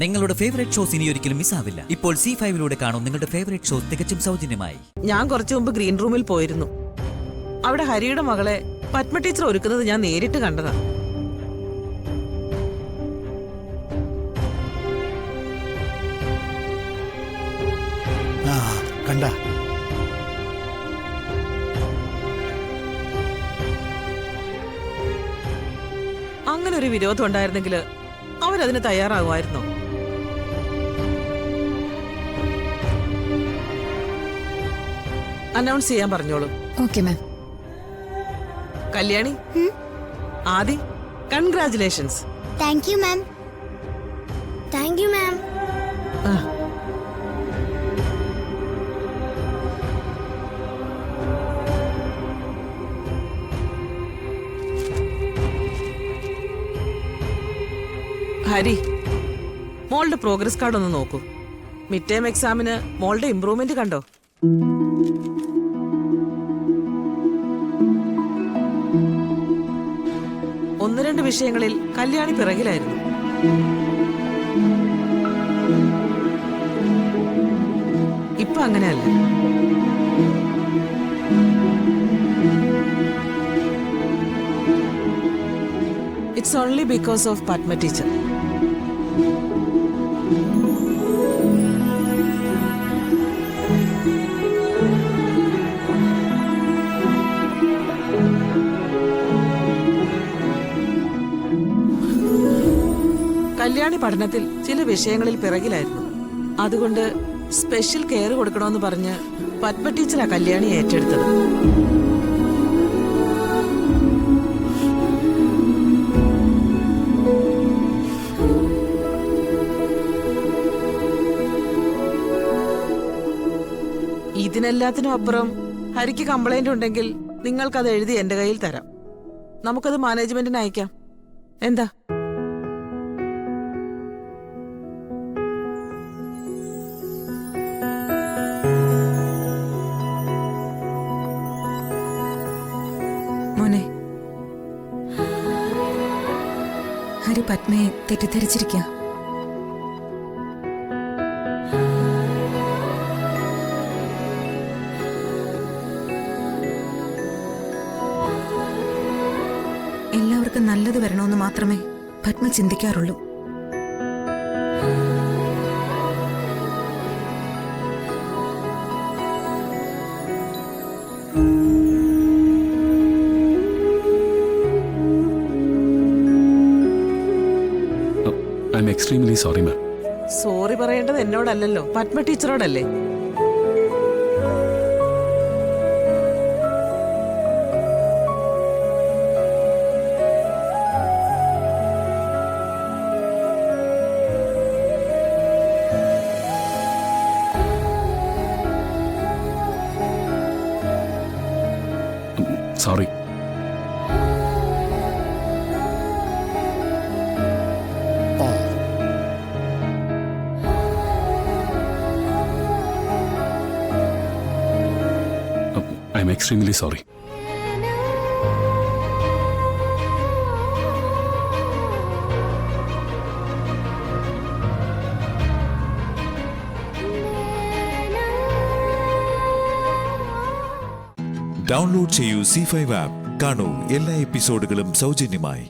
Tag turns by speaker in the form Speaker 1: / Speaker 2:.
Speaker 1: നിങ്ങളുടെ favourite shows ഇനി ഒരിക്കലും മിസ്സാവില്ല. ഇപ്പോൾ C5 കാണും നിങ്ങളുടെ ഫേവറേറ്റ് ഷോസ് തികച്ചും സൗജന്യമായി.
Speaker 2: ഞാൻ കുറച്ചു മുമ്പ് ഗ്രീൻ റൂമിൽ പോയിരുന്നു. അവിടെ ഹരിയുടെ മകളെ പത്മ ടീച്ചർ ഒരുക്കുന്നത് ഞാൻ നേരിട്ട് കണ്ടതാ.
Speaker 3: കണ്ട
Speaker 2: അങ്ങനെ ഒരു വിരോധം ഉണ്ടായിരുന്നെങ്കിൽ അവരതിന് തയ്യാറാകുമായിരുന്നോ? അനൗൺസ് ചെയ്യാൻ പറഞ്ഞോളൂ.
Speaker 4: Okay ma'am.
Speaker 2: Kalyani, Adi, congratulations.
Speaker 5: Thank you ma'am. Thank you ma'am.
Speaker 2: Hari, മോളുടെ പ്രോഗ്രസ് കാർഡ് ഒന്ന് നോക്കൂ. മിഡ് ടേം എക്സാമിന് മോളുടെ ഇംപ്രൂവ്മെന്റ് കണ്ടോ? ഒന്ന് രണ്ട് വിഷയങ്ങളിൽ കല്യാണി പിറകിലായിരുന്നു. ഇപ്പൊ അങ്ങനെയല്ല. It's only because of Padma teacher. Kalyani പഠനത്തിൽ ചില വിഷയങ്ങളിൽ പിറകിലായിരുന്നു. അതുകൊണ്ട് സ്പെഷ്യൽ കെയർ കൊടുക്കണമെന്ന് പറഞ്ഞ് പത്മ ടീച്ചറാ കല്യാണി ഏറ്റെടുത്തത്. ഇതിനെല്ലാത്തിനും അപ്പുറം ഹരിക്ക് കംപ്ലൈന്റ് ഉണ്ടെങ്കിൽ നിങ്ങൾക്കത് എഴുതി എന്റെ കയ്യിൽ തരാം. നമുക്കത് മാനേജ്മെന്റിന് അയക്കാം. എന്താ?
Speaker 4: മോനെ, ഹരി പത്മയെ തെറ്റിദ്ധരിച്ചിരിക്കുക. എല്ലാവർക്കും നല്ലത് വരണമെന്ന് മാത്രമേ പത്മ ചിന്തിക്കാറുള്ളൂ.
Speaker 6: I'm extremely sorry, ma'am.
Speaker 2: Sorry പറയേണ്ടത് എന്നോടല്ലല്ലോ, പത്മ ടീച്ചറോടല്ലേ?
Speaker 6: Sorry. I'm extremely sorry.
Speaker 7: Download ചെയ്യൂ C5 ആപ്പ്. കാണൂ എല്ലാ എപ്പിസോഡുകളും സൗജന്യമായി.